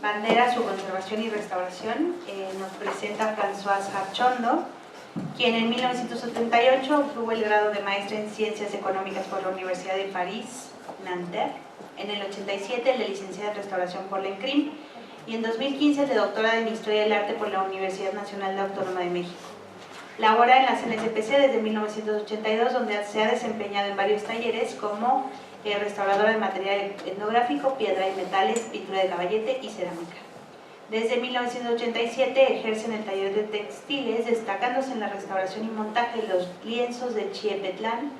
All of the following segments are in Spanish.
bandera, su conservación y restauración, nos presenta Françoise Harchondo, quien en 1978 obtuvo el grado de maestra en Ciencias Económicas por la Universidad de París, Nanterre, en el 87 el de licenciada en Restauración por la ENCRIM y en 2015 el de doctora en Historia del Arte por la Universidad Nacional Autónoma de México. Labora en la CNSPC desde 1982, donde se ha desempeñado en varios talleres como restauradora de material etnográfico, piedra y metales, pintura de caballete y cerámica. Desde 1987 ejerce en el taller de textiles, destacándose en la restauración y montaje de los lienzos de Chiepetlán,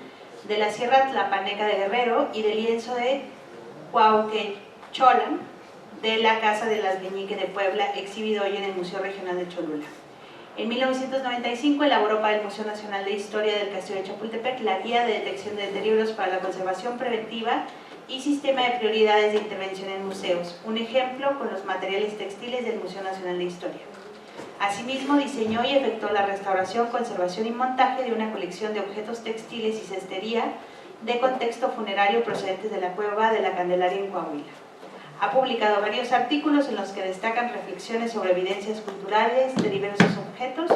de la Sierra Tlapaneca de Guerrero y del lienzo de Cuauhtémoc de la Casa de las Meñique de Puebla, exhibido hoy en el Museo Regional de Cholula. En 1995 elaboró para el Museo Nacional de Historia del Castillo de Chapultepec la Guía de Detección de Deterioros para la Conservación Preventiva y Sistema de Prioridades de Intervención en Museos, un ejemplo con los materiales textiles del Museo Nacional de Historia. Asimismo, diseñó y efectuó la restauración, conservación y montaje de una colección de objetos textiles y cestería de contexto funerario procedentes de la Cueva de la Candelaria en Coahuila. Ha publicado varios artículos en los que destacan reflexiones sobre evidencias culturales de diversos objetos,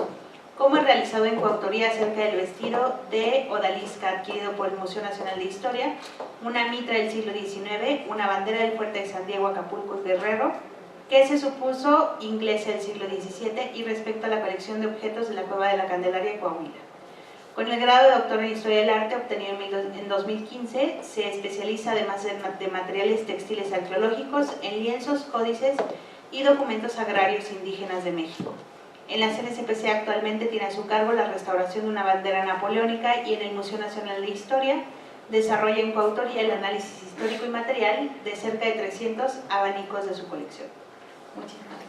como el realizado en coautoría acerca del vestido de odalisca adquirido por el Museo Nacional de Historia, una mitra del siglo XIX, una bandera del fuerte de San Diego, Acapulco, Guerrero, que se supuso inglesa del siglo XVII, y respecto a la colección de objetos de la Cueva de la Candelaria en Coahuila. Con el grado de doctor en Historia del Arte obtenido en 2015, se especializa además de materiales textiles arqueológicos en lienzos, códices y documentos agrarios indígenas de México. En la CNSPC actualmente tiene a su cargo la restauración de una bandera napoleónica y en el Museo Nacional de Historia desarrolla en coautoría el análisis histórico y material de cerca de 300 abanicos de su colección. Muchísimas gracias.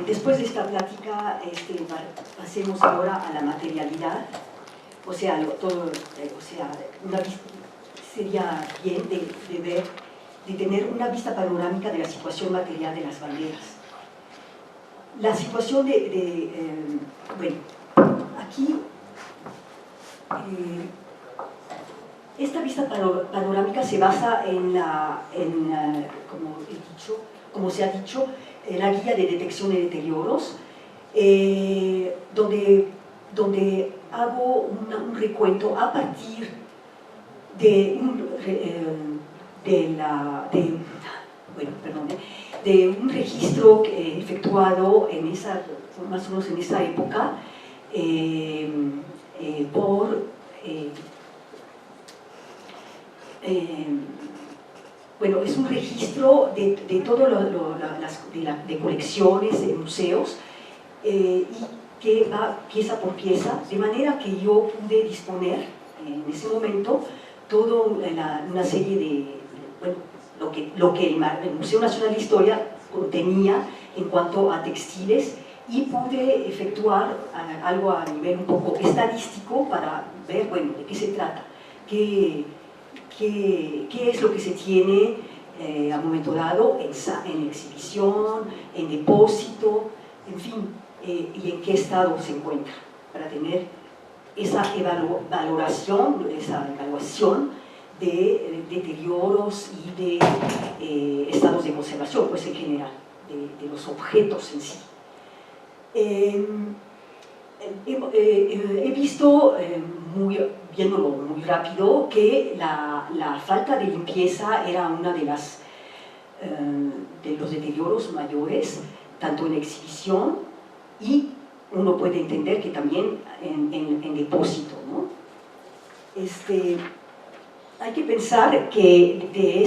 Después de esta plática, pasemos ahora a la materialidad, o sea, sería bien de tener una vista panorámica de la situación material de las banderas. La situación bueno, aquí, esta vista panorámica se basa como se ha dicho, en la guía de detección de deterioros, donde hago un recuento a partir de un registro efectuado más o menos en esa época bueno, es un registro de todo de colecciones, de museos, y que va pieza por pieza, de manera que yo pude disponer en ese momento toda una serie de, bueno, lo que el Museo Nacional de Historia contenía en cuanto a textiles, y pude efectuar algo a nivel un poco estadístico para ver, bueno, de qué se trata, qué es lo que se tiene a momento dado en exhibición, en depósito, en fin, y en qué estado se encuentra, para tener esa evaluación de deterioros y de estados de conservación, pues en general, de los objetos en sí. He visto, viéndolo muy rápido, que la falta de limpieza era una de los deterioros mayores, tanto en exhibición y uno puede entender que también en depósito, ¿no? Hay que pensar que de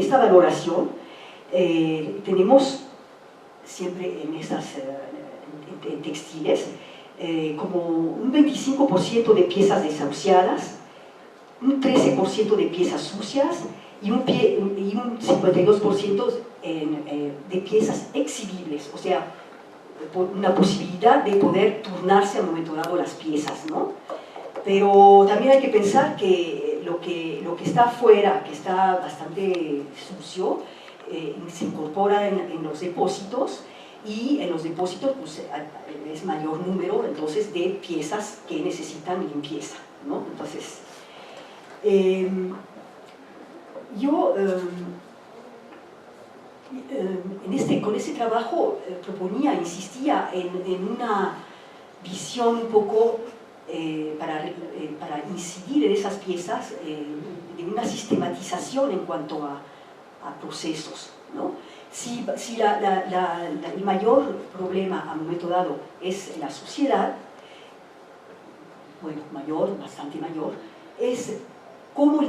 esta valoración tenemos siempre en en textiles como un 25% de piezas desahuciadas, un 13% de piezas sucias y un 52% de piezas exhibibles, o sea, una posibilidad de poder turnarse al momento dado las piezas, ¿no? Pero también hay que pensar que lo que está afuera, que está bastante sucio, se incorpora en los depósitos, y en los depósitos pues, es mayor número entonces de piezas que necesitan limpieza, ¿no? Entonces, yo con ese trabajo insistía en una visión un poco para incidir en esas piezas, de una sistematización en cuanto a procesos, ¿no? Si el mayor problema a un momento dado es la suciedad, bueno, bastante mayor, es cómo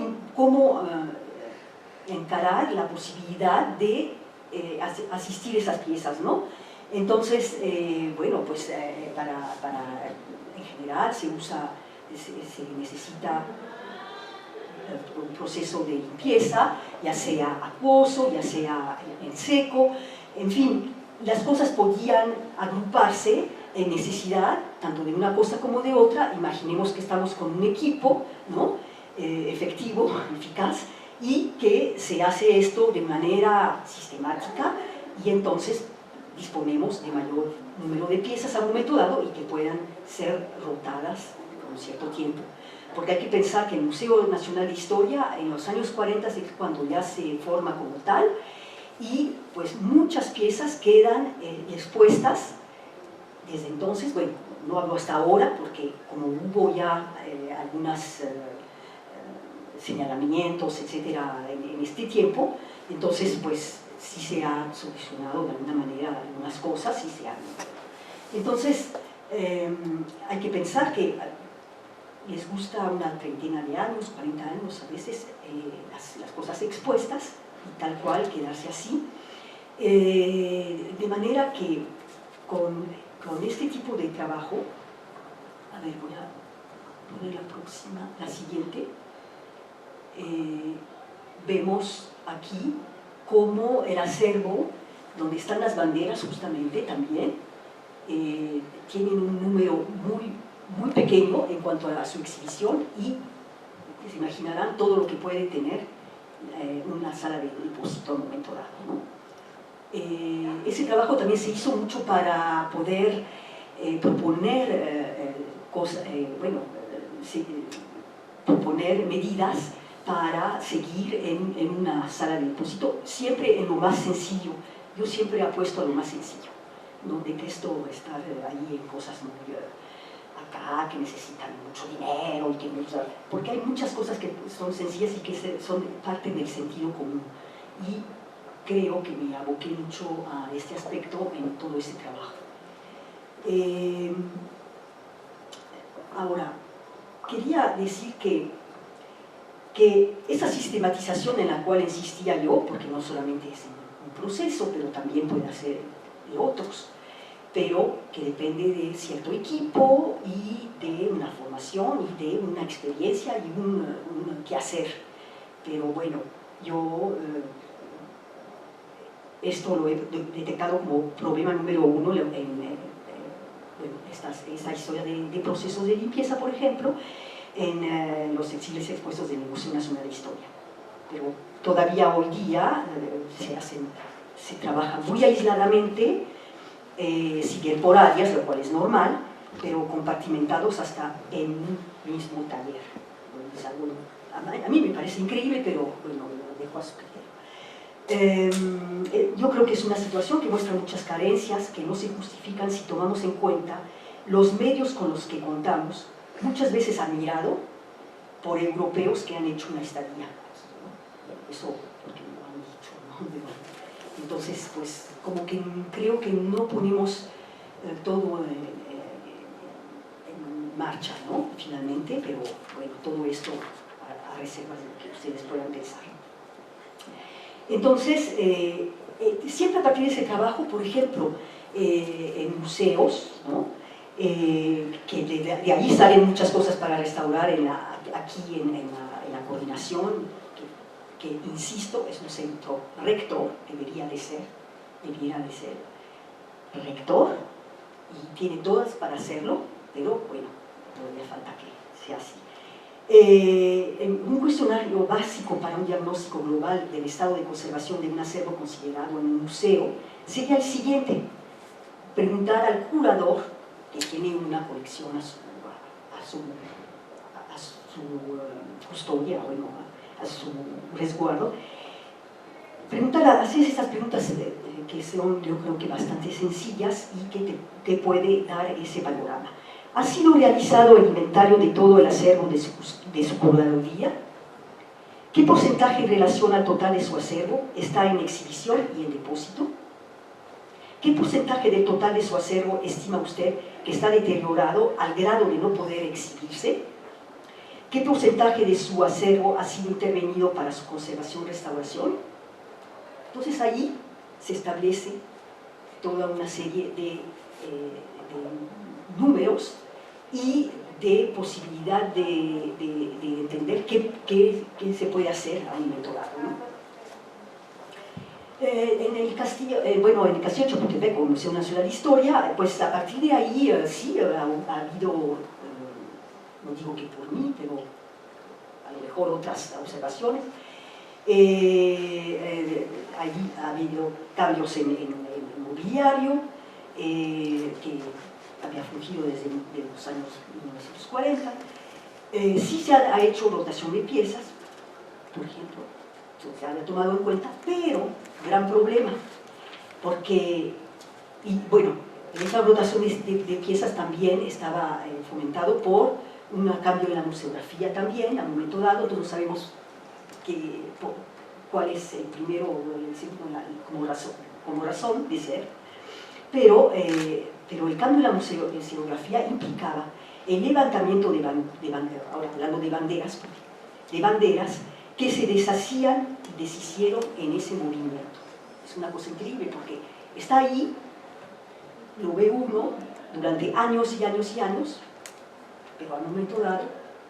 encarar la posibilidad de asistir a esas piezas, ¿no? Entonces, bueno, pues en general se necesita un proceso de limpieza, ya sea acuoso, ya sea en seco, en fin, las cosas podían agruparse en necesidad, tanto de una cosa como de otra. Imaginemos que estamos con un equipo, ¿no? Efectivo, eficaz, y que se hace esto de manera sistemática, y entonces disponemos de mayor número de piezas a un momento dado y que puedan ser rotadas por un cierto tiempo. Porque hay que pensar que el Museo Nacional de Historia en los años 40 es cuando ya se forma como tal, y pues muchas piezas quedan expuestas desde entonces. Bueno, no hablo hasta ahora porque como hubo ya algunos señalamientos, etcétera, en este tiempo, entonces pues sí se ha solucionado de alguna manera algunas cosas, sí se han. Entonces hay que pensar que les gusta una treintena de años, 40 años a veces, las cosas expuestas, y tal cual quedarse así. De manera que con este tipo de trabajo, a ver, voy a poner la siguiente, vemos aquí cómo el acervo, donde están las banderas justamente también, tienen un número muy pequeño en cuanto a su exhibición, y se imaginarán todo lo que puede tener una sala de depósito a un momento dado, ¿no? Ese trabajo también se hizo mucho para poder proponer proponer medidas para seguir en una sala de depósito, siempre en lo más sencillo. Yo siempre apuesto a lo más sencillo. No detesto estar ahí en cosas muy acá, que necesitan mucho dinero, porque hay muchas cosas que son sencillas y que son parte del sentido común. Y creo que me aboqué mucho a este aspecto en todo ese trabajo. Ahora, quería decir que esa sistematización en la cual insistía yo, porque no solamente es un proceso, pero también puede ser de otros, pero que depende de cierto equipo y de una formación y de una experiencia y un quehacer. Pero bueno, yo esto lo he detectado como problema número uno en esta historia de procesos de limpieza, por ejemplo, en los textiles expuestos del Museo Nacional de Historia. Pero todavía hoy día se trabaja muy aisladamente, si bien por áreas, lo cual es normal, pero compartimentados hasta en un mismo taller. Bueno, es algo, a mí me parece increíble, pero bueno, lo dejo a su criterio. Yo creo que es una situación que muestra muchas carencias que no se justifican si tomamos en cuenta los medios con los que contamos, muchas veces admirado por europeos que han hecho una estadía aquí, ¿no? Eso porque me lo han dicho, ¿no? Entonces, pues, como que creo que no ponemos todo en marcha, ¿no? Finalmente, pero bueno, todo esto a reservas de lo que ustedes puedan pensar. Entonces, siempre a partir de ese trabajo, por ejemplo, en museos, ¿no? Que de allí salen muchas cosas para restaurar aquí en la coordinación, que insisto, es un centro rector, debiera de ser rector, y tiene todas para hacerlo, pero bueno, todavía falta que sea así. Un cuestionario básico para un diagnóstico global del estado de conservación de un acervo considerado en un museo sería el siguiente: preguntar al curador que tiene una colección a su custodia, bueno, a su resguardo, hacer estas preguntas que son, yo creo que bastante sencillas y que te puede dar ese panorama. ¿Ha sido realizado el inventario de todo el acervo de su curaduría? ¿Qué porcentaje en relación al total de su acervo está en exhibición y en depósito? ¿Qué porcentaje del total de su acervo estima usted que está deteriorado al grado de no poder exhibirse? ¿Qué porcentaje de su acervo ha sido intervenido para su conservación y restauración? Entonces ahí se establece toda una serie de números y de posibilidad de entender qué se puede hacer a un momento dado, ¿no? En el castillo de Chapultepec, o Museo Nacional de Historia, pues a partir de ahí sí ha habido, no digo que por mí, pero a lo mejor otras observaciones, allí ha habido cambios en el mobiliario, que había fungido desde los años 1940. Sí se ha hecho rotación de piezas, por ejemplo, se había tomado en cuenta, pero gran problema, porque, y bueno, esa rotación de piezas también estaba fomentado por un cambio en la museografía también, a un momento dado. Todos sabemos cuál es el primero o el segundo como razón de ser, pero el cambio en la museografía implicaba el levantamiento de banderas, ahora hablando de banderas que se deshacían y deshicieron en ese movimiento. Es una cosa increíble porque está ahí, lo ve uno durante años y años y años, pero al momento dado,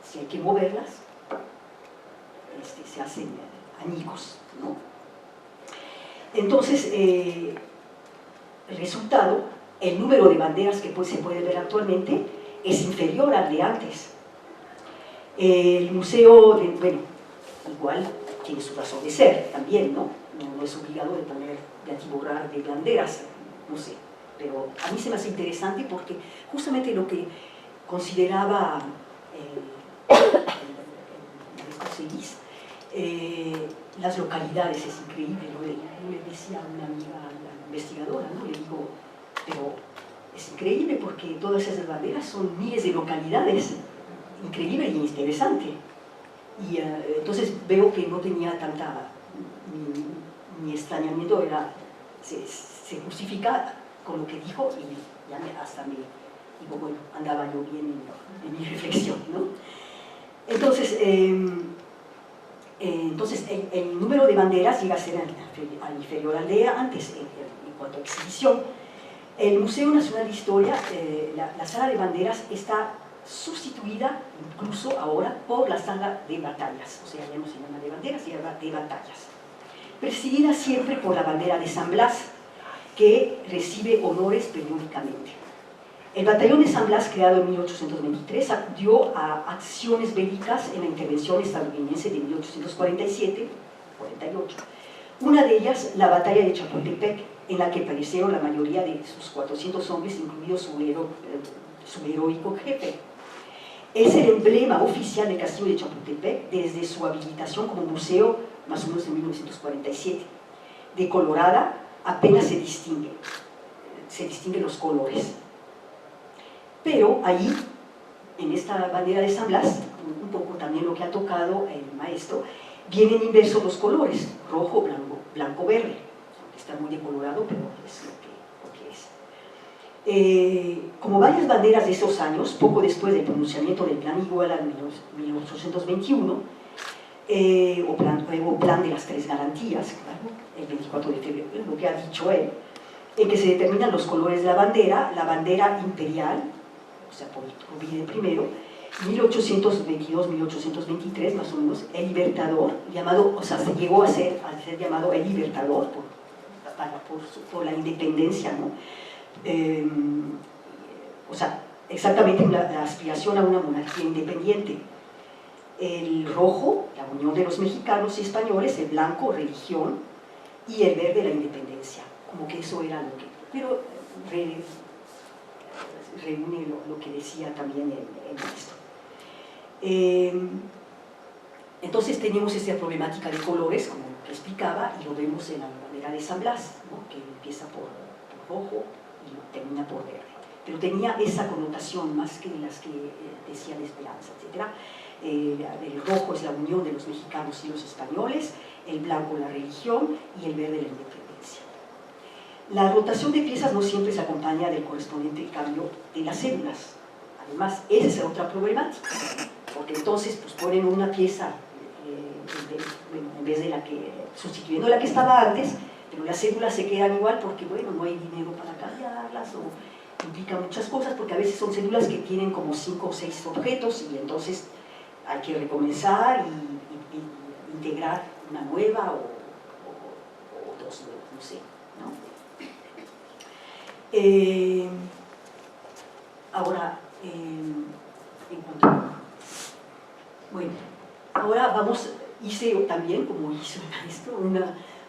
si hay que moverlas, se hacen añicos, ¿no? Entonces, el resultado, el número de banderas que se puede ver actualmente es inferior al de antes. El museo, bueno, igual tiene su razón de ser también, ¿no? No es obligado de atiborrar de banderas, no sé, pero a mí se me hace interesante porque justamente lo que consideraba las localidades es increíble. Yo le decía a una amiga, la investigadora, ¿no? Le digo, pero es increíble porque todas esas banderas son miles de localidades, increíble y interesante. Y entonces veo que no tenía tanta, mi extrañamiento se justifica con lo que dijo, y ya hasta me digo, bueno, andaba yo bien en mi reflexión, ¿no? Entonces, el número de banderas llega a ser al inferior al de antes en cuanto a exhibición. El Museo Nacional de Historia, la sala de banderas está sustituida incluso ahora por la sala de batallas, o sea, ya no se llama de banderas, se llama de batallas, presidida siempre por la bandera de San Blas, que recibe honores periódicamente. El batallón de San Blas, creado en 1823, acudió a acciones bélicas en la intervención estadounidense de 1847-48. Una de ellas, la batalla de Chapultepec, en la que perecieron la mayoría de sus 400 hombres, incluido su heroico jefe. Es el emblema oficial del castillo de Chapultepec desde su habilitación como museo, más o menos en 1947. Decolorada, apenas se distinguen los colores. Pero ahí, en esta bandera de San Blas, un poco también lo que ha tocado el maestro, vienen inversos los colores, rojo, blanco, verde. Está muy decolorado, pero es lo que es. Como varias banderas de esos años, poco después del pronunciamiento del Plan Iguala en 1821, o plan de las tres garantías, claro, el 24 de febrero, lo que ha dicho él, en que se determinan los colores de la bandera imperial, o sea, por Rovira primero, 1822-1823, más o menos, el Libertador, llamado, o sea, se llegó a ser llamado el Libertador por la independencia, ¿no? o sea, exactamente la aspiración a una monarquía independiente. El rojo, la unión de los mexicanos y españoles, el blanco, religión, y el verde, la independencia. Como que eso era lo que... Pero reúne lo que decía también el maestro. Entonces tenemos esta problemática de colores, como que explicaba, y lo vemos en la bandera de San Blas, ¿no? Que empieza por rojo y termina por verde. Pero tenía esa connotación más que las que decían esperanza, etc. El rojo es la unión de los mexicanos y los españoles, el blanco la religión y el verde la independencia. La rotación de piezas no siempre se acompaña del correspondiente cambio de las cédulas. Además, esa es otra problemática, porque entonces pues, ponen una pieza en vez de la que, sustituyendo la que estaba antes, pero las cédulas se quedan igual porque, bueno, no hay dinero para cambiarlas o implica muchas cosas, porque a veces son cédulas que tienen como 5 o 6 objetos y entonces hay que recomenzar y integrar una nueva o dos nuevas, no sé, ¿no? Ahora, en cuanto a... Bueno, ahora hice también, como hizo el maestro,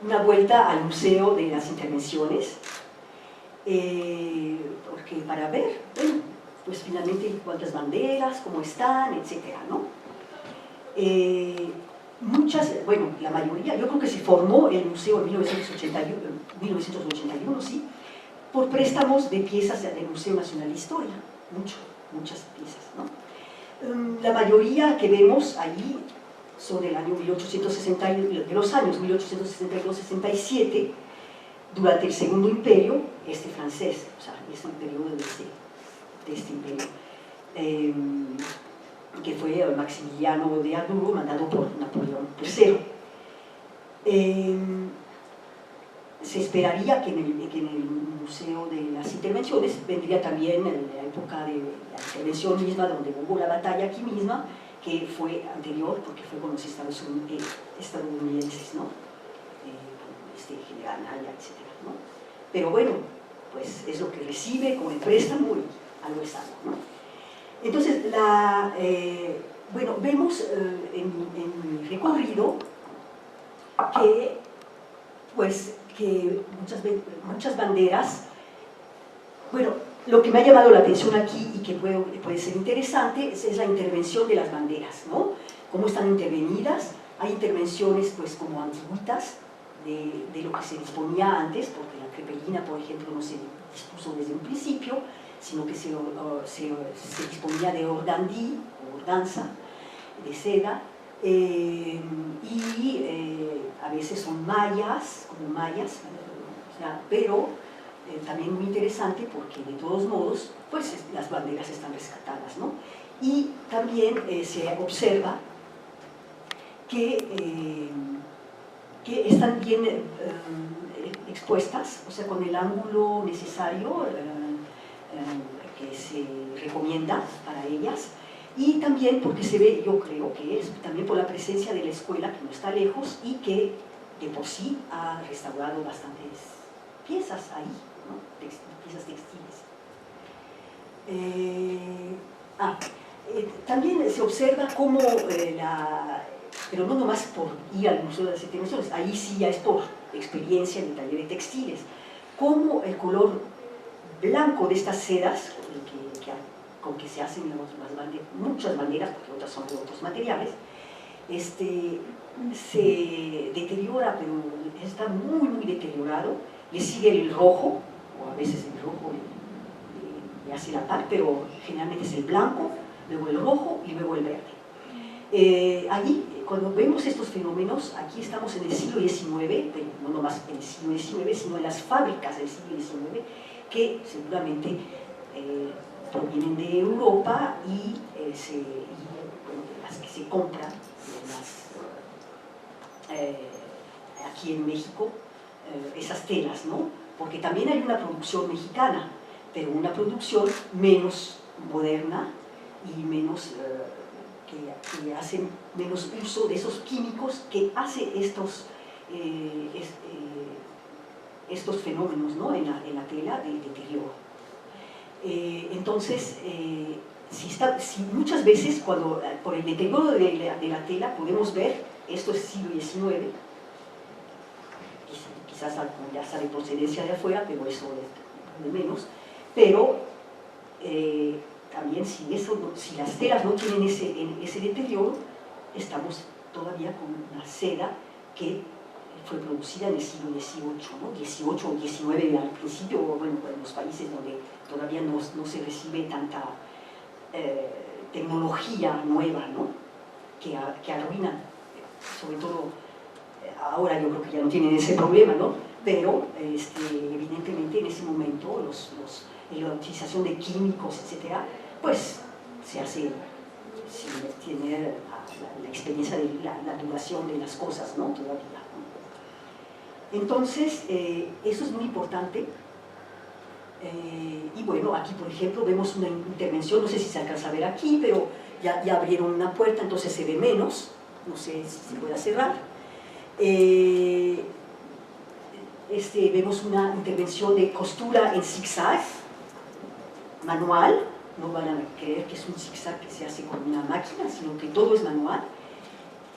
una vuelta al Museo de las Intervenciones, porque para ver, bueno, pues finalmente cuántas banderas, cómo están, etcétera, ¿no? Bueno, la mayoría, yo creo que se formó el museo en 1981, sí, por préstamos de piezas del Museo Nacional de Historia, muchas piezas, ¿no? La mayoría que vemos allí son del año 1860, de los años 1862-67, durante el Segundo Imperio, francés, o sea, es el periodo de este imperio, que fue Maximiliano de Habsburgo, mandado por Napoleón III. Se esperaría que en el Museo de las Intervenciones vendría también en la época de la intervención misma, donde hubo la batalla aquí misma, que fue anterior, porque fue con los estadounidenses, ¿no? General Naya, etc., ¿no? Pero bueno, pues es lo que recibe con el préstamo y algo es algo, ¿no? Entonces, bueno, vemos en mi recorrido que, pues, que muchas banderas, bueno, lo que me ha llamado la atención aquí y que puede ser interesante es la intervención de las banderas, ¿no? Cómo están intervenidas. Hay intervenciones, pues, como antiguitas de lo que se disponía antes, porque la crepelina, por ejemplo, no se dispuso desde un principio, sino que se disponía de organdí o organza, de seda, y a veces son mallas, como mallas, o sea, pero también muy interesante porque de todos modos pues las banderas están rescatadas, ¿no? Y también se observa que están bien expuestas, o sea, con el ángulo necesario que se recomienda para ellas, y también porque se ve, yo creo que es también por la presencia de la escuela, que no está lejos y que de por sí ha restaurado bastantes piezas ahí, ¿no? Piezas textiles. También se observa cómo pero no nomás por ir al Museo de las Intervenciones, ahí sí ya es por experiencia en el taller de textiles, cómo el color blanco de estas sedas, con que se hacen muchas banderas, porque otras son de otros materiales, se deteriora, pero está muy deteriorado. Le sigue el rojo, o a veces el rojo le hace la par, pero generalmente es el blanco, luego el rojo y luego el verde. Allí, cuando vemos estos fenómenos, aquí estamos en el siglo XIX, no nomás en el siglo XIX, sino en las fábricas del siglo XIX, que seguramente provienen de Europa y las que se compran aquí en México, esas telas, ¿no? Porque también hay una producción mexicana, pero una producción menos moderna y menos que hacen menos uso de esos químicos que hace estos fenómenos, ¿no? en la tela de deterioro. Entonces, si muchas veces por el deterioro de la tela podemos ver, esto es siglo XIX, quizás ya sale procedencia de afuera, pero eso es de menos, pero también si las telas no tienen ese deterioro, estamos todavía con una seda que fue producida en el siglo XVIII, ¿no? XVIII o XIX al principio, bueno, en los países donde todavía no se recibe tanta tecnología nueva, ¿no? que arruinan, sobre todo ahora yo creo que ya no tienen ese problema, ¿no? Pero evidentemente en ese momento la utilización de químicos, etcétera, pues se hace sin tener la experiencia de la duración de las cosas, ¿no? Todavía, ¿no? Entonces, eso es muy importante. Y bueno, aquí por ejemplo vemos una intervención, no sé si se alcanza a ver aquí, pero ya abrieron una puerta, entonces se ve menos, no sé si se puede cerrar. Vemos una intervención de costura en zigzag, manual, no van a creer que es un zigzag que se hace con una máquina, sino que todo es manual.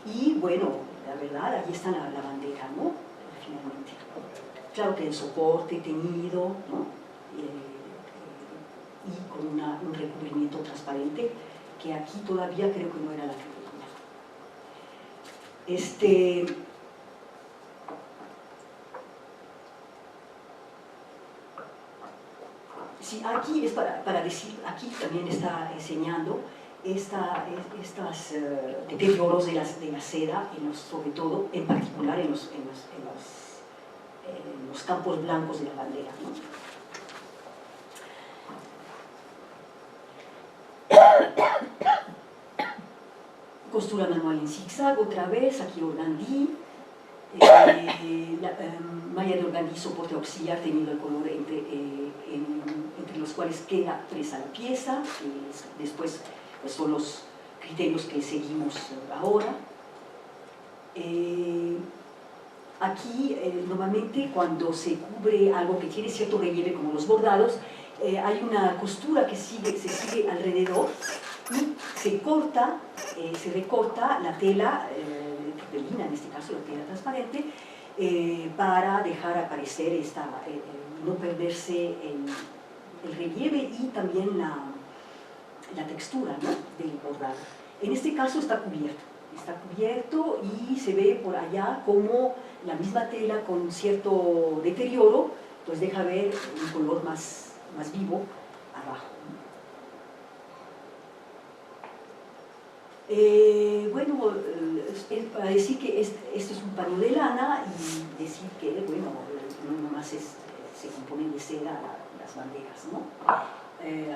Y bueno, la verdad, ahí está la bandera, ¿no? Finalmente. Claro que el soporte teñido, ¿no? Y con un recubrimiento transparente, que aquí todavía creo que no era la criteria. Sí, aquí es para decir, aquí también está enseñando estos deterioros de la seda, sobre todo, en particular en los campos blancos de la bandera, ¿no? Costura manual en zigzag, otra vez, aquí organdí, malla de organdí, soporte auxiliar teniendo el color entre los cuales queda presa la pieza, que después pues, son los criterios que seguimos ahora. Aquí normalmente cuando se cubre algo que tiene cierto relieve como los bordados, hay una costura que se sigue alrededor y se recorta la tela crepelina, en este caso la tela transparente, para dejar aparecer no perderse el relieve y también la textura, ¿no? Del bordado. En este caso está cubierto y se ve por allá como la misma tela con cierto deterioro pues deja ver un color más vivo abajo. Bueno, para decir que esto es un paño de lana y decir que, bueno, no nomás se componen de seda las banderas, ¿no?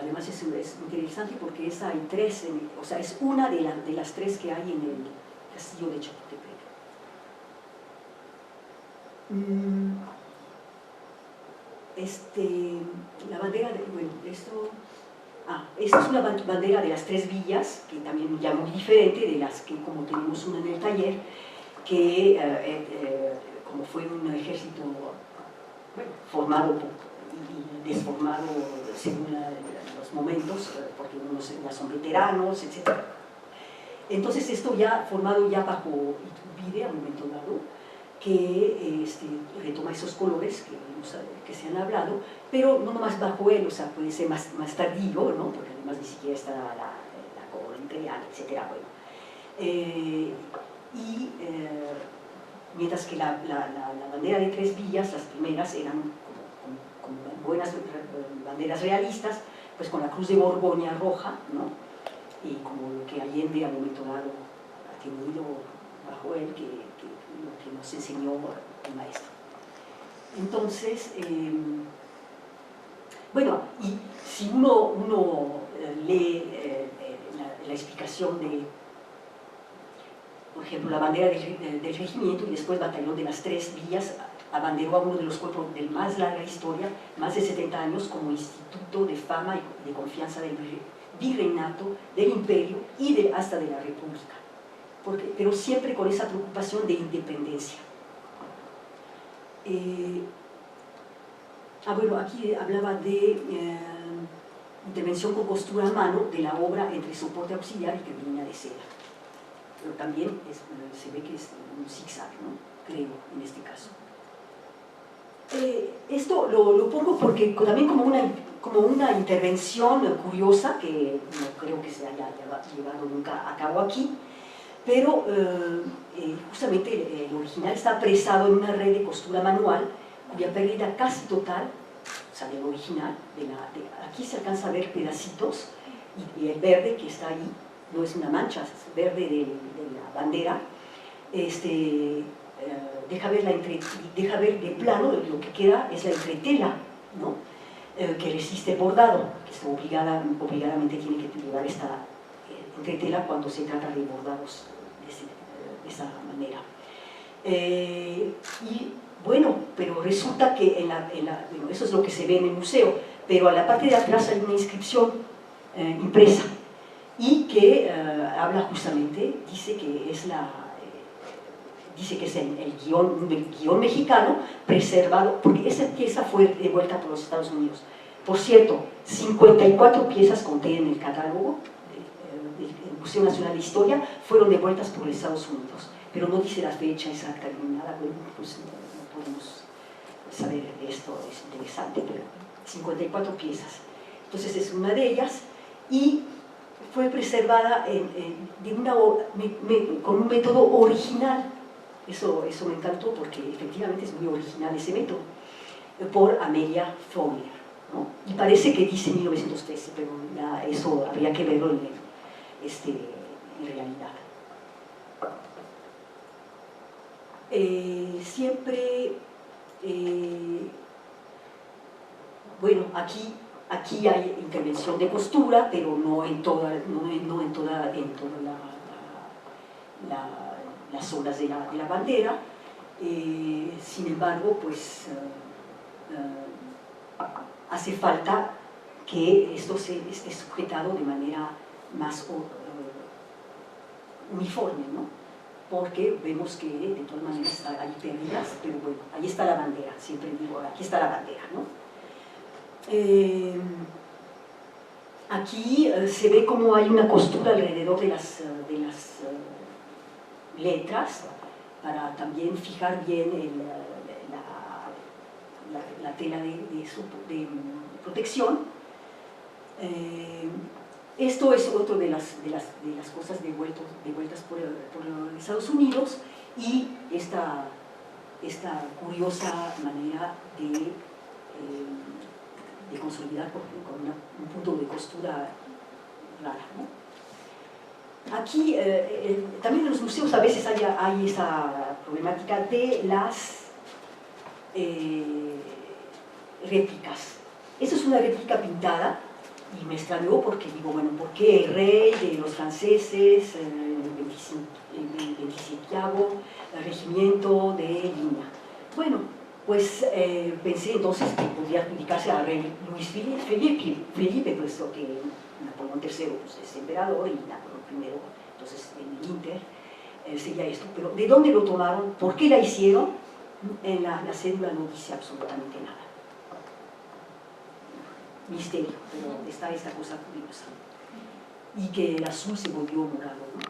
Además es interesante porque hay tres, o sea, es una de las tres que hay en el castillo de Chapultepec. La bandera, bueno, esta es una bandera de las tres villas, que también ya muy diferente de las que, como tenemos una en el taller, que como fue un ejército formado y desformado según los momentos, porque unos ya son veteranos, etc. Entonces esto ya formado ya bajo Iturbide a un momento dado, que retoma esos colores que se han hablado, pero no nomás bajo él, o sea, puede ser más tardío, ¿no? Porque además ni siquiera está la corona imperial, etc. Bueno. Mientras que la bandera de tres villas, las primeras eran como buenas banderas realistas, pues con la cruz de Borgoña roja, ¿no? Y como lo que Allende al momento dado ha tenido bajo él, lo que nos enseñó el maestro. Entonces, bueno, y si uno lee la explicación de, por ejemplo, la bandera del regimiento y después batallón de las tres villas, abanderó a uno de los cuerpos de más larga historia, más de 70 años, como instituto de fama y de confianza del virreinato, del imperio y hasta de la república. Pero siempre con esa preocupación de independencia. Bueno, aquí hablaba de intervención con costura a mano de la obra entre soporte auxiliar y termina de seda. Pero también se ve que es un zigzag, ¿no? Creo, en este caso. Esto lo pongo porque también como una intervención curiosa, que no creo que se haya llevado nunca a cabo aquí, pero justamente el original está apresado en una red de costura manual, cuya pérdida casi total, o sea, del original, aquí se alcanza a ver pedacitos, y el verde que está ahí, no es una mancha, es verde de la bandera, deja ver de plano, lo que queda es la entretela, ¿no? Que resiste el bordado, que obligadamente tiene que llevar esta entretela cuando se trata de bordados de esa manera. Y bueno, pero resulta que bueno, eso es lo que se ve en el museo, pero a la parte de atrás hay una inscripción impresa y que habla justamente, dice que es el guión mexicano preservado, porque esa pieza fue devuelta por los Estados Unidos. Por cierto, 54 piezas conté en el catálogo del Museo Nacional de Historia, fueron devueltas por los Estados Unidos, pero no dice la fecha exacta ni nada. Bueno, pues no podemos saber de esto, es interesante, pero 54 piezas. Entonces es una de ellas, y fue preservada con un método original. Eso me encantó, porque efectivamente es muy original ese método, por Amelia Fowler, ¿no? Y parece que dice 1913, pero ya eso habría que verlo en realidad. Bueno, aquí hay intervención de costura, pero no en todas las zonas de la bandera. Sin embargo, pues hace falta que esto esté sujetado de manera más uniforme, ¿no? Porque vemos que de todas maneras hay pérdidas, pero bueno, ahí está la bandera, siempre digo, aquí está la bandera, ¿no? Aquí se ve como hay una costura alrededor de las letras, para también fijar bien la tela de protección. Esto es otro de las cosas devueltas por Estados Unidos, y esta curiosa manera de consolidar con un punto de costura rara, ¿no? Aquí también en los museos a veces hay esa problemática de las réplicas. Esta es una réplica pintada, y me extrañó porque digo, bueno, ¿por qué el rey de los franceses, el 27º regimiento de línea? Bueno, pues pensé entonces que podría dedicarse al rey Luis Felipe, puesto que Napoleón III pues, es emperador y Napoleón I, entonces en el Inter sería esto. Pero ¿de dónde lo tomaron? ¿Por qué la hicieron? En la cédula no dice absolutamente nada. Misterio, pero está esta cosa curiosa. Y que el azul se volvió morado, ¿no?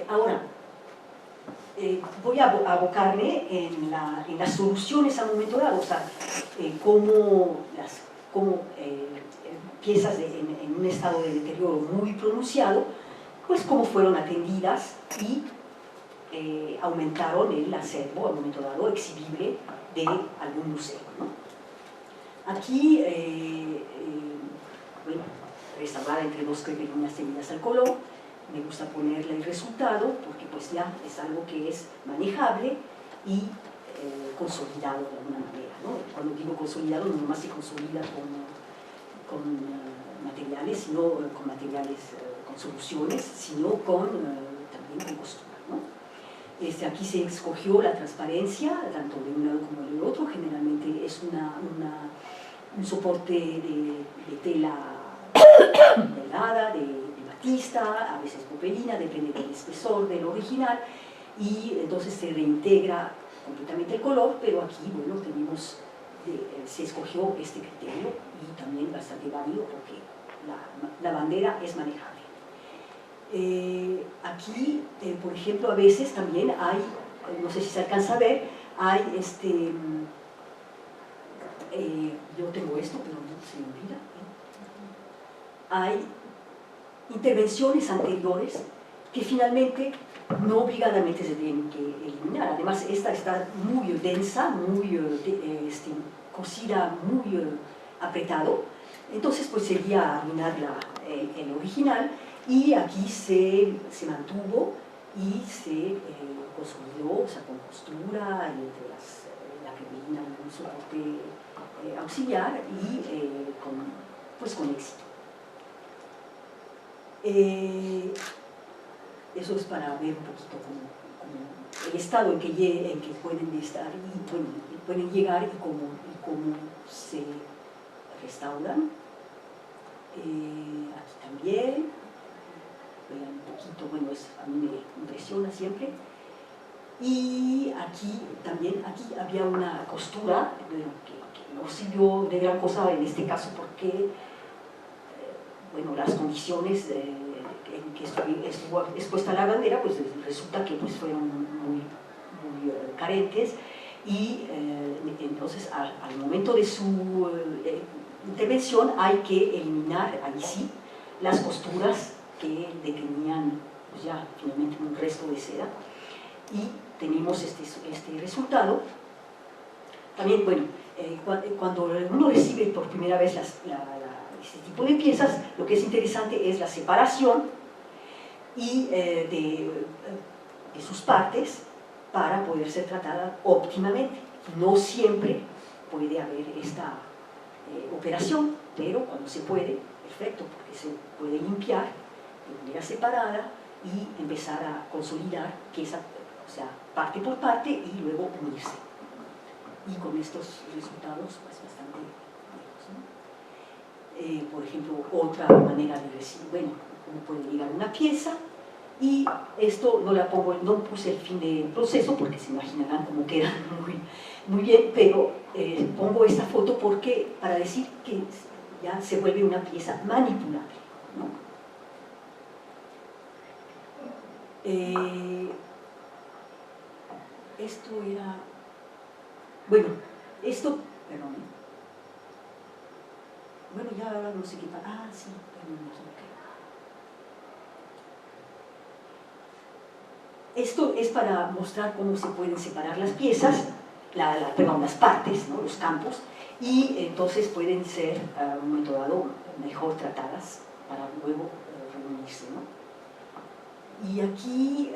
Ahora, voy a abocarme en las soluciones al momento dado, o sea, cómo piezas en un estado de deterioro muy pronunciado, pues cómo fueron atendidas y aumentaron el acervo al momento dado exhibible de algún museo, ¿no? Aquí, bueno, restaurada entre dos crepelinas tenidas al color, me gusta ponerle el resultado porque pues ya es algo que es manejable y consolidado de alguna manera, ¿no? Cuando digo consolidado, no nomás se consolida con materiales, sino con materiales, con soluciones, sino también con costura, ¿no? Aquí se escogió la transparencia, tanto de un lado como del otro. Generalmente es un soporte de tela delgada, de batista, a veces popelina, depende del espesor del original, y entonces se reintegra completamente el color, pero aquí, bueno, tenemos se escogió este criterio, y también bastante válido porque la bandera es manejable. Aquí, por ejemplo, a veces también hay, no sé si se alcanza a ver, hay yo tengo esto, pero no se me olvida, hay intervenciones anteriores que finalmente no obligadamente se tienen que eliminar. Además, esta está muy densa, muy cosida, muy apretado, entonces pues sería arruinar el original, y aquí se mantuvo y se consolidó, o sea, con costura, entre la cremina y un soporte auxiliar, y con éxito. Eso es para ver un poquito como el estado en que pueden estar, y bueno, pueden llegar, y cómo se restauran. Aquí también, vean un poquito, bueno, a mí me impresiona siempre. Y aquí también, aquí había una costura, bueno, que no sirvió de gran cosa en este caso porque bueno, las condiciones en que estuvo expuesta la bandera, pues resulta que pues, fueron muy carentes, y entonces al momento de su intervención hay que eliminar, ahí sí, las costuras que detenían pues ya finalmente un resto de seda, y tenemos este resultado. También, bueno, cuando uno recibe por primera vez este tipo de piezas, lo que es interesante es la separación y de sus partes para poder ser tratada óptimamente. No siempre puede haber esta operación, pero cuando se puede, perfecto, porque se puede limpiar de manera separada y empezar a consolidar pieza, o sea, parte por parte, y luego unirse. Y con estos resultados, pues bastante buenos, ¿no? Por ejemplo, otra manera de recibir, bueno, cómo puede llegar una pieza, y esto no puse el fin del proceso porque se imaginarán cómo queda muy bien, pero pongo esta foto para decir que ya se vuelve una pieza manipulable, ¿no? Esto era, bueno, perdón, bueno, ya ahora no sé qué pasa, sí, perdón, me equivoqué. Esto es para mostrar cómo se pueden separar las piezas, las partes, ¿no? Los campos, y entonces pueden ser a un momento dado mejor tratadas para luego reunirse, ¿no? Y aquí,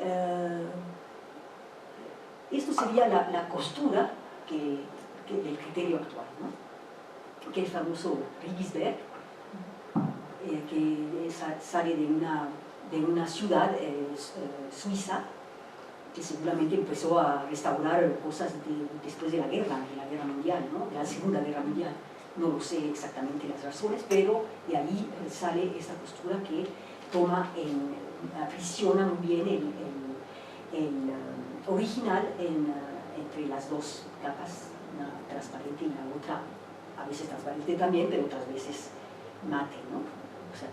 esto sería la costura del criterio actual, ¿no? Que es el famoso Rigisberg, que sale de una ciudad suiza, que seguramente empezó a restaurar cosas después de la Guerra Mundial, ¿no? De la Segunda Guerra Mundial. No lo sé exactamente las razones, pero de ahí sale esta costura que aprisiona muy bien el original entre las dos capas, una transparente y la otra, a veces transparente también, pero otras veces mate, ¿no? O sea,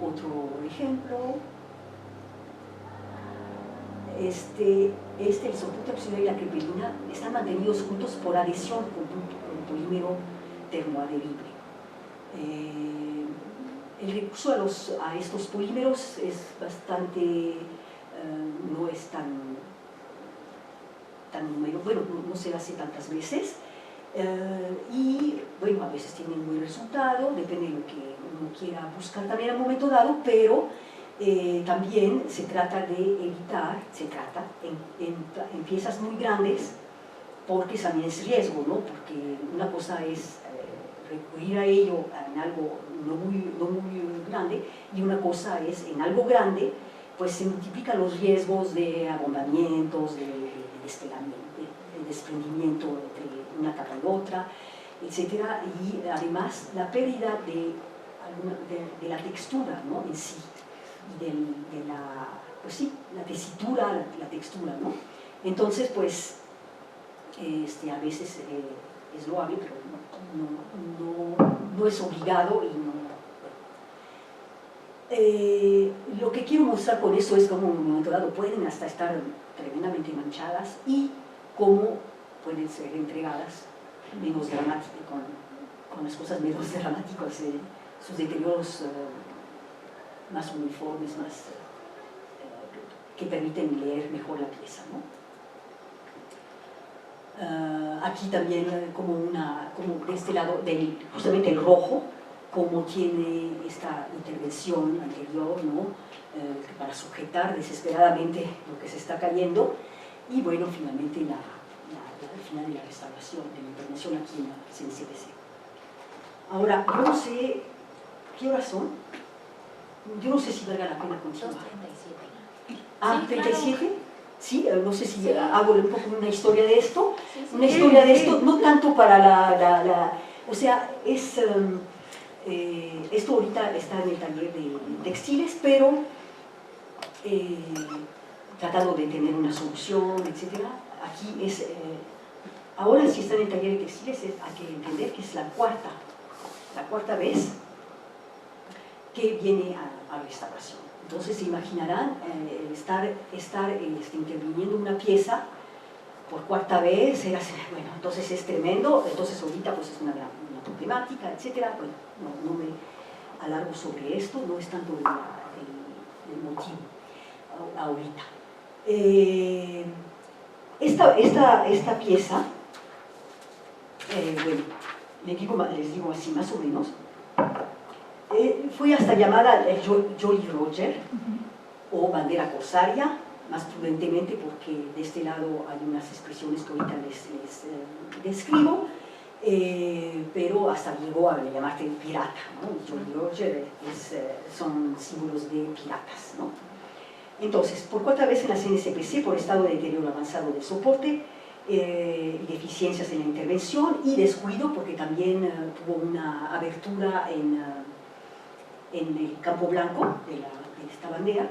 otro ejemplo. El soporte auxiliar y la crepelina están mantenidos juntos por adhesión con un polímero termoadherible. El recurso a estos polímeros es bastante, no es tan numeroso, bueno, no se hace tantas veces, y bueno, a veces tienen buen resultado, depende de lo que uno quiera buscar también al momento dado, pero también se trata de evitar, en piezas muy grandes, porque también es riesgo, ¿no? Porque una cosa es recurrir a ello en algo no muy grande, y una cosa es en algo grande, pues se multiplican los riesgos de abombamientos, de desprendimiento entre una capa y otra, etcétera, y además la pérdida de la textura, ¿no? En sí, y pues sí, la tesitura, la textura, ¿no? Entonces, pues, a veces es loable, pero no es obligado y no. Lo que quiero mostrar con eso es cómo en un momento dado pueden hasta estar tremendamente manchadas y cómo pueden ser entregadas menos dramáticas, con las cosas menos dramáticas, sus deterioros más uniformes, más que permiten leer mejor la pieza, ¿no? Aquí también como de este lado, justamente el rojo, como tiene esta intervención anterior, ¿no? Para sujetar desesperadamente lo que se está cayendo, y bueno, finalmente el final de la restauración, de la intervención aquí en la CNCPC. Ahora, yo no sé qué horas son, yo no sé si valga la pena continuar. 2:37. Ah, Sí, 37. Claro. Sí, no sé si Sí. hago un poco una historia de esto, Sí. una historia de esto, no tanto para o sea, esto ahorita está en el taller de textiles, pero tratando de tener una solución, etc. Aquí ahora si está en el taller de textiles, hay que entender que es la cuarta vez que viene a restauración. Entonces se imaginarán estar interviniendo una pieza por cuarta vez, bueno, entonces es tremendo, entonces ahorita pues es una problemática, etc. Bueno, no me alargo sobre esto, no es tanto el motivo ahorita. Esta pieza, bueno, les digo así más o menos, fue hasta llamada Jolly Roger o bandera corsaria, más prudentemente porque de este lado hay unas expresiones que ahorita les describo, pero hasta llegó a llamarse pirata, ¿no? Jolly Roger son símbolos de piratas, ¿no? Entonces, por cuarta vez en la CNCPC, por estado de deterioro avanzado del soporte, deficiencias en la intervención y descuido porque también tuvo una abertura en el campo blanco de esta bandera,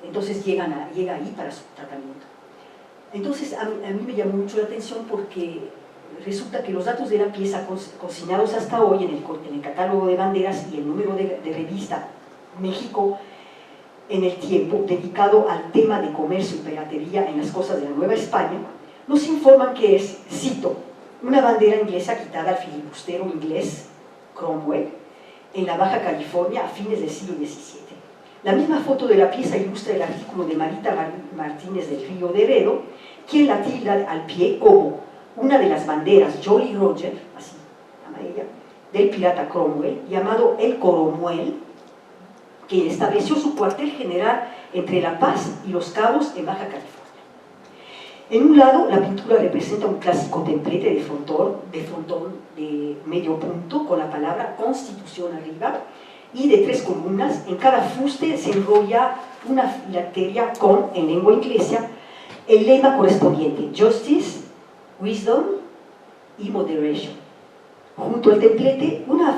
entonces llega ahí para su tratamiento. Entonces a mí me llamó mucho la atención porque resulta que los datos de la pieza consignados hasta hoy en el catálogo de banderas y el número de revista México en el tiempo, dedicado al tema de comercio y piratería en las costas de la Nueva España, nos informan que es, cito, una bandera inglesa quitada al filibustero inglés Cromwell en la Baja California a fines del siglo XVII. La misma foto de la pieza ilustra el artículo de Marita Martínez del Río de Heredo, quien la tilda al pie como una de las banderas Jolly Roger, así llama ella, del pirata Cromwell, llamado el Coromuel, que estableció su cuartel general entre La Paz y Los Cabos en Baja California. En un lado, la pintura representa un clásico templete de frontón de medio punto con la palabra Constitución arriba y de 3 columnas. En cada fuste se enrolla una filatelia con, en lengua inglesa, el lema correspondiente: Justice, Wisdom y Moderation. Junto al templete, una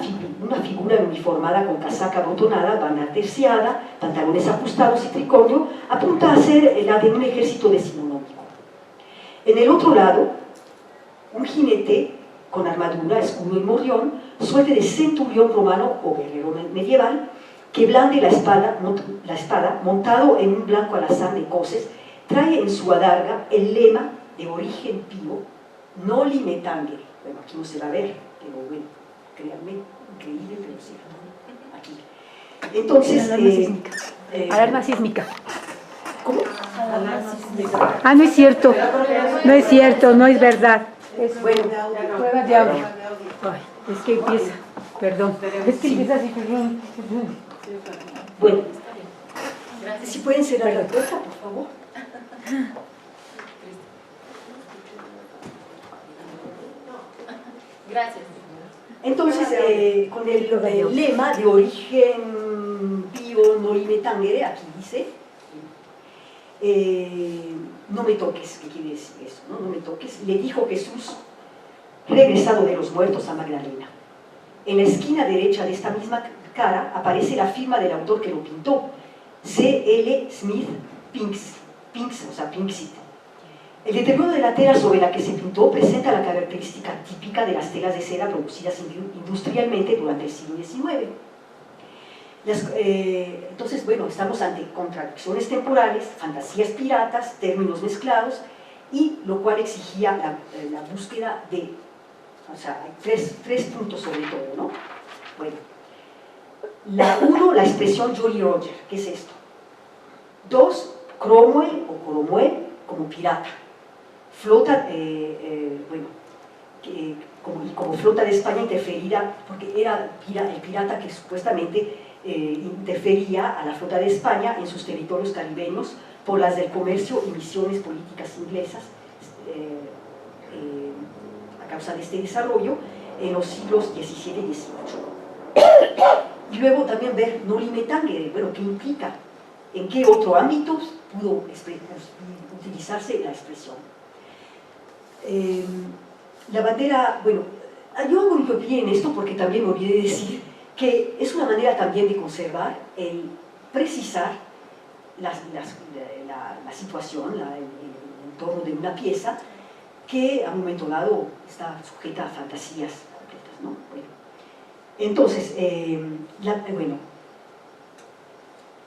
figura uniformada con casaca abotonada, banda terciada, pantalones ajustados y tricornio, apunta a ser la de un ejército decimonónico. En el otro lado, un jinete con armadura, escudo y morrión, suerte de centurión romano o guerrero medieval, que blande la espada montado en un blanco alazán de coces, trae en su adarga el lema de origen pío, noli me tangere. Bueno, aquí no se va a ver, pero bueno, créanme, increíble, pero sí, aquí. Entonces, alarma sísmica. ¿Cómo? Ah, no es cierto, no es verdad. Es Bueno, prueba de audio. Ay, es que empieza, perdón, es que empieza así. Bueno, si pueden cerrar la puerta, por favor. Gracias. Entonces, con el lema de origen pío noli me tangere, aquí dice, no me toques, ¿qué quiere decir eso? No me toques, le dijo Jesús, regresado de los muertos a Magdalena. En la esquina derecha de esta misma cara aparece la firma del autor que lo pintó, C.L. Smith Pinks, o sea, Pinksito. El deterioro de la tela sobre la que se pintó presenta la característica típica de las telas de seda producidas industrialmente durante el siglo XIX. Entonces, bueno, estamos ante contradicciones temporales, fantasías piratas, términos mezclados, y lo cual exigía la búsqueda de, o sea, hay tres puntos sobre todo, ¿no? Bueno, la expresión Jolly Roger, ¿qué es esto? 2, Cromwell o Cromwell como pirata. Flota, como flota de España interferida, porque era el pirata que supuestamente interfería a la flota de España en sus territorios caribeños por las del comercio y misiones políticas inglesas a causa de este desarrollo en los siglos XVII y XVIII. Y luego también ver Noli Tangere, bueno, ¿qué implica? ¿En qué otro ámbito pudo utilizarse la expresión? La bandera, bueno, yo hago hincapié en esto porque también me olvidé decir que es una manera también de conservar, el precisar la situación, el entorno de una pieza que a un momento dado está sujeta a fantasías completas, ¿no? Bueno, entonces,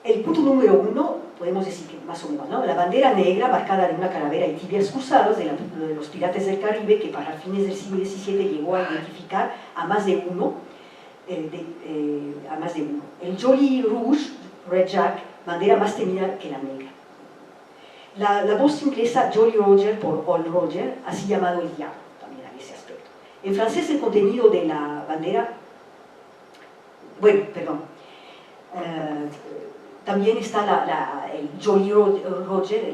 el punto número 1, podemos decir que más o menos, ¿no? La bandera negra marcada de una calavera y tibias cruzados de los piratas del Caribe, que para fines del siglo XVII llegó a identificar a más de uno. El Jolly Rouge, Red Jack, bandera más temida que la negra. La voz inglesa Jolly Roger por Old Roger, así llamado el diablo, también hay ese aspecto. En francés el contenido de la bandera, también está el Jolly Roger,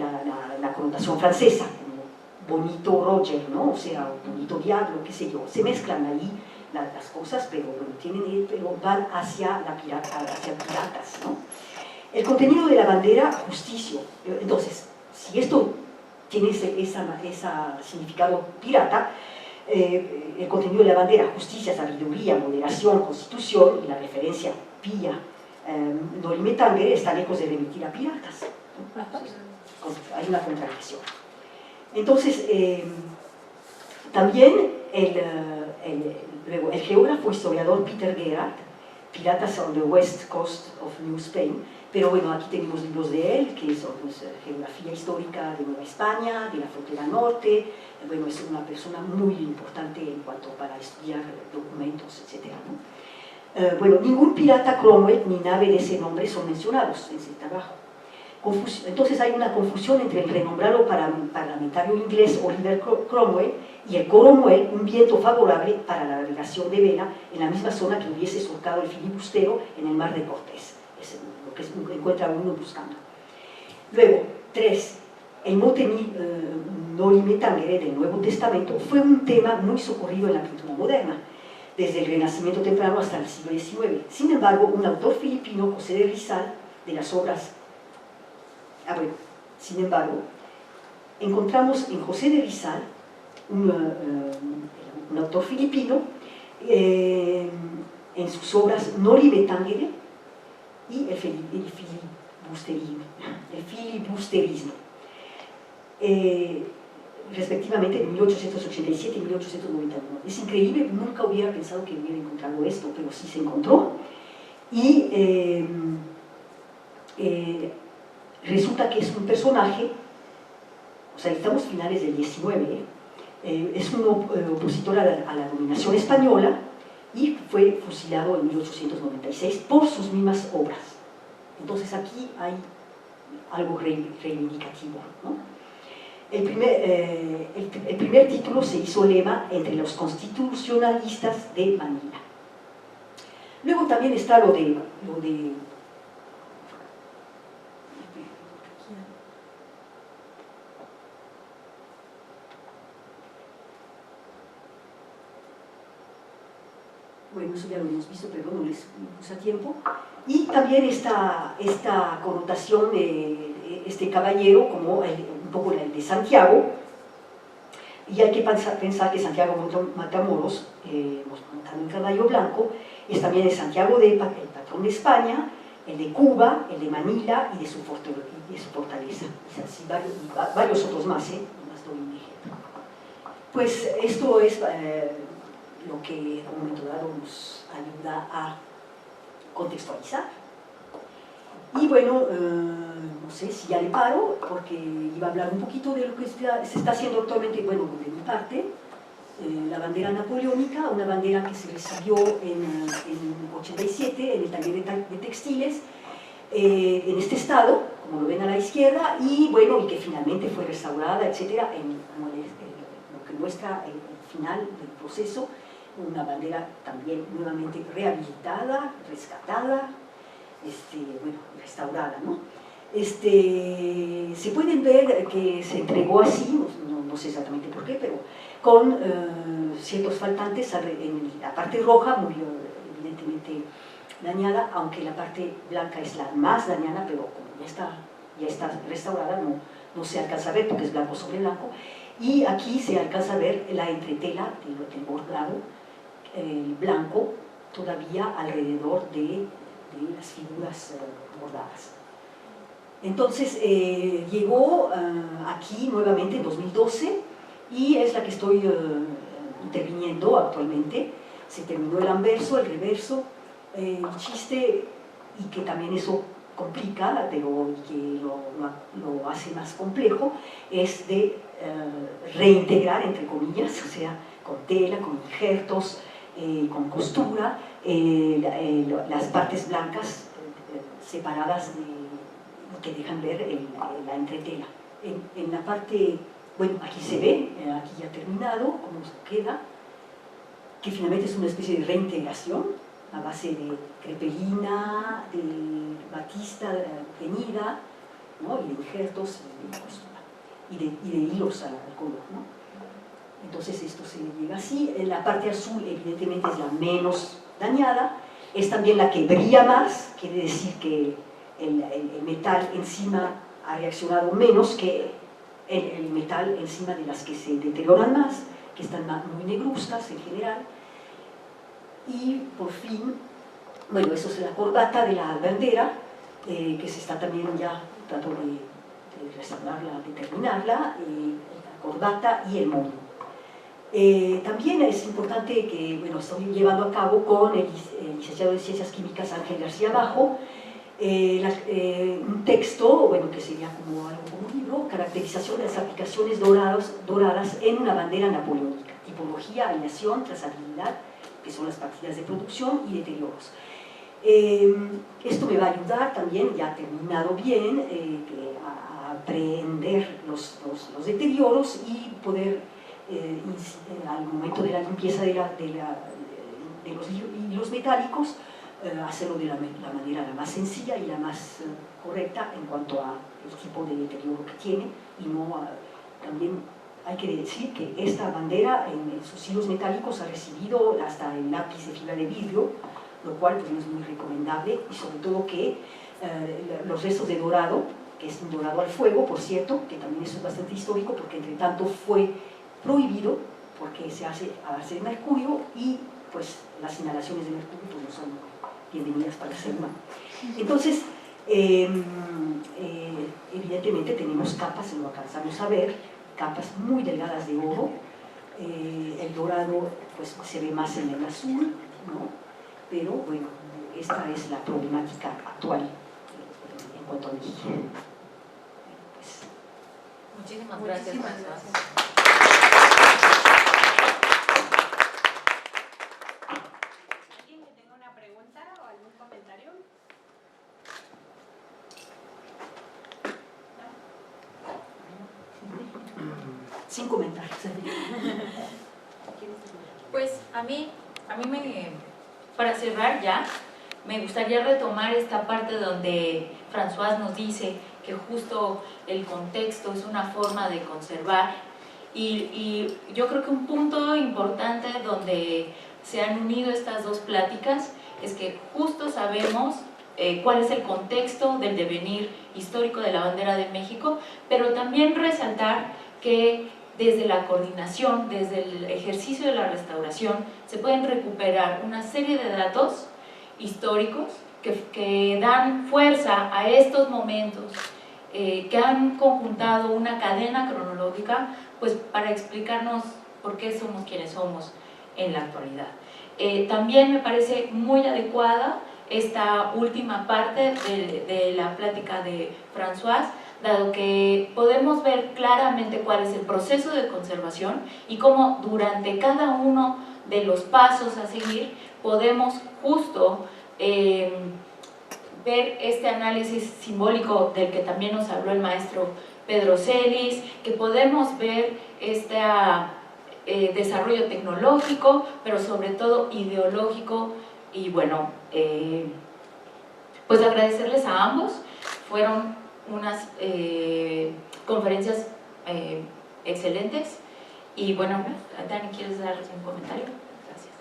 la connotación francesa, como bonito Roger, ¿no? O sea, bonito diablo, qué sé yo. Se mezclan ahí las cosas, pero van hacia piratas, ¿no? El contenido de la bandera, justicia. Entonces, si esto tiene ese significado pirata, el contenido de la bandera, justicia, sabiduría, moderación, constitución, y la referencia pía, Noli Tangere, está lejos de remitir a piratas, ¿no? Hay una contradicción. Entonces, también el geógrafo historiador Peter Gerhardt, Piratas on the West Coast of New Spain, pero bueno, aquí tenemos libros de él, que son geografía histórica de Nueva España, de la frontera norte. Bueno, es una persona muy importante en cuanto para estudiar documentos, etc., ¿no? Bueno, ningún pirata Cromwell ni nave de ese nombre son mencionados en ese trabajo. Entonces hay una confusión entre el renombrado parlamentario inglés Oliver Cromwell y el Cromwell, un viento favorable para la navegación de vela en la misma zona que hubiese surcado el filibustero en el mar de Cortés. Es lo que encuentra uno buscando. Luego, 3. El mote Noli Tangere del Nuevo Testamento fue un tema muy socorrido en la pintura moderna, desde el Renacimiento temprano hasta el siglo XIX. Sin embargo, un autor filipino, José de Rizal, de las obras... sin embargo, encontramos en José de Rizal, un autor filipino, en sus obras Noli Tangere y el filibusterismo, respectivamente en 1887 y 1891. Es increíble, nunca hubiera pensado que hubiera encontrado esto, pero sí se encontró. Y resulta que es un personaje, o sea, estamos finales del 19, es un opositor a la dominación española y fue fusilado en 1896 por sus mismas obras. Entonces aquí hay algo reivindicativo, ¿no? El primer título se hizo lema entre los constitucionalistas de Manila. Luego también está lo de bueno, eso ya lo hemos visto, pero no les puse a tiempo. Y también esta connotación de este caballero como un poco el de Santiago, y hay que pensar que Santiago Matamoros, montando un caballo blanco, es también el Santiago el patrón de España, el de Cuba, el de Manila y de su fortaleza. O sea, sí, varios otros más, no estoy indígena. Pues esto es lo que a un momento dado nos ayuda a contextualizar. Y bueno, no sé si ya le paro, porque iba a hablar un poquito de lo que se está haciendo actualmente, bueno, de mi parte, la bandera napoleónica, una bandera que se recibió en 87 en el taller de textiles, en este estado, como lo ven a la izquierda, y bueno, y que finalmente fue restaurada, etcétera, en lo que muestra el final del proceso, una bandera también nuevamente rehabilitada, rescatada, bueno, restaurada, ¿no? Se pueden ver que se entregó así, no sé exactamente por qué, pero con ciertos faltantes en la parte roja, muy evidentemente dañada, aunque la parte blanca es la más dañada, pero como ya está restaurada, no se alcanza a ver porque es blanco sobre blanco, y aquí se alcanza a ver la entretela del bordado, el blanco todavía alrededor de las figuras bordadas. Entonces llegó aquí nuevamente en 2012 y es la que estoy interviniendo actualmente. Se terminó el anverso, el reverso, el chiste, y que también eso complica, pero que lo hace más complejo, es de reintegrar, entre comillas, o sea, con tela, con injertos, con costura, las partes blancas separadas que dejan ver la entretela. En la parte, bueno, aquí se ve, aquí ya terminado, cómo queda, que finalmente es una especie de reintegración a base de crepelina, de batista teñida, ¿no? Y de injertos y de costura, y de hilos al color, ¿no? Entonces esto se llega así. La parte azul evidentemente es la menos dañada, es también la que brilla más, quiere decir que el metal encima ha reaccionado menos que el metal encima de las que se deterioran más, que están muy negruzcas en general. Y por fin, bueno, eso es la corbata de la bandera, que se está también ya tratando de restaurarla, de terminarla, la corbata y el moño. También es importante que, bueno, estoy llevando a cabo con el licenciado de Ciencias Químicas Ángel García Bajo un texto, bueno, que sería como algo como un libro, caracterización de las aplicaciones doradas en una bandera napoleónica, tipología, alineación, trazabilidad, que son las partidas de producción y deterioros. Esto me va a ayudar también, ya terminado bien, a aprehender los deterioros y poder, al momento de la limpieza de los hilos metálicos, hacerlo de la manera la más sencilla y la más correcta en cuanto al tipo de deterioro que tiene, y también hay que decir que esta bandera en sus hilos metálicos ha recibido hasta el lápiz de fibra de vidrio, lo cual pues, no es muy recomendable, y sobre todo que los restos de dorado, que es un dorado al fuego, por cierto, que también eso es bastante histórico porque entre tanto fue prohibido porque se hace a base de mercurio, y pues las inhalaciones de mercurio pues, no son bienvenidas para el ser humano. Entonces, evidentemente tenemos capas, lo alcanzamos a ver, capas muy delgadas de oro. El dorado pues, se ve más en el azul, ¿no? Pero bueno, esta es la problemática actual en cuanto a México. Pues, muchísimas gracias. ¿Alguien que tenga una pregunta o algún comentario? sin comentarios. Pues a mí para cerrar ya, me gustaría retomar esta parte donde Françoise nos dice que justo el contexto es una forma de conservar, y yo creo que un punto importante donde se han unido estas dos pláticas es que justo sabemos cuál es el contexto del devenir histórico de la bandera de México, pero también resaltar que desde la coordinación, desde el ejercicio de la restauración, se pueden recuperar una serie de datos históricos que dan fuerza a estos momentos, que han conjuntado una cadena cronológica, pues para explicarnos por qué somos quienes somos en la actualidad. También me parece muy adecuada esta última parte de la plática de François, dado que podemos ver claramente cuál es el proceso de conservación y cómo durante cada uno de los pasos a seguir podemos justo ver este análisis simbólico del que también nos habló el maestro Pedro Celis, que podemos ver este desarrollo tecnológico, pero sobre todo ideológico. Y bueno, pues agradecerles a ambos. Fueron unas conferencias excelentes. Y bueno, Dani, ¿quieres dar un comentario? Gracias.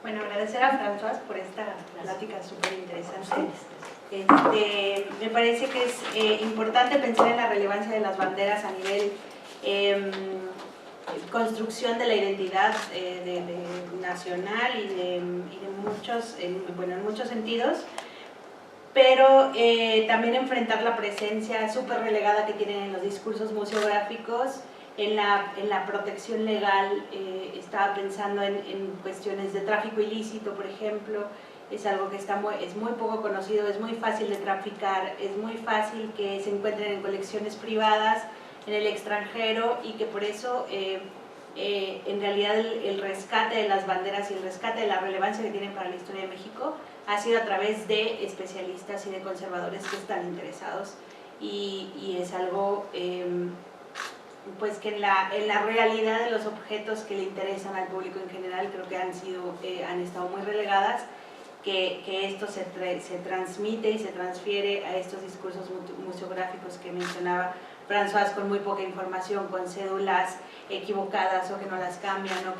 Bueno, agradecer a François por esta plática súper interesante. Me parece que es importante pensar en la relevancia de las banderas a nivel construcción de la identidad nacional y de muchos, en muchos sentidos, pero también enfrentar la presencia súper relegada que tienen en los discursos museográficos, en la protección legal. Estaba pensando en cuestiones de tráfico ilícito, por ejemplo. Es algo que es muy poco conocido, es muy fácil de traficar, es muy fácil que se encuentren en colecciones privadas en el extranjero, y que por eso en realidad el rescate de las banderas y el rescate de la relevancia que tienen para la historia de México ha sido a través de especialistas y de conservadores que están interesados, y es algo pues que en la realidad de los objetos que le interesan al público en general creo que han estado muy relegadas, que esto se transmite y se transfiere a estos discursos museográficos que mencionaba François, con muy poca información, con cédulas equivocadas o que no las cambian, o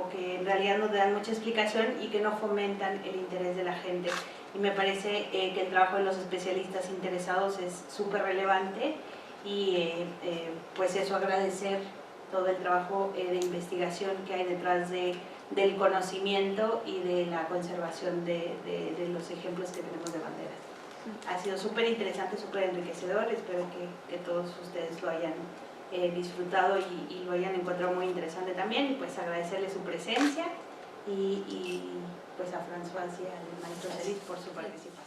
que en realidad no dan mucha explicación y que no fomentan el interés de la gente. Y me parece que el trabajo de los especialistas interesados es súper relevante, y pues eso, agradecer todo el trabajo de investigación que hay detrás del conocimiento y de la conservación de los ejemplos que tenemos de banderas. Ha sido súper interesante, súper enriquecedor. Espero que todos ustedes lo hayan disfrutado y lo hayan encontrado muy interesante también, y pues agradecerle su presencia y pues a François y al maestro Celis por su participación.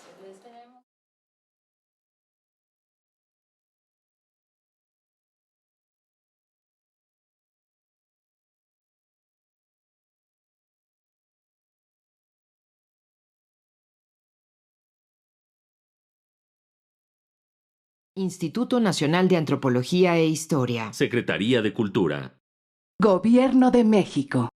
Instituto Nacional de Antropología e Historia. Secretaría de Cultura. Gobierno de México.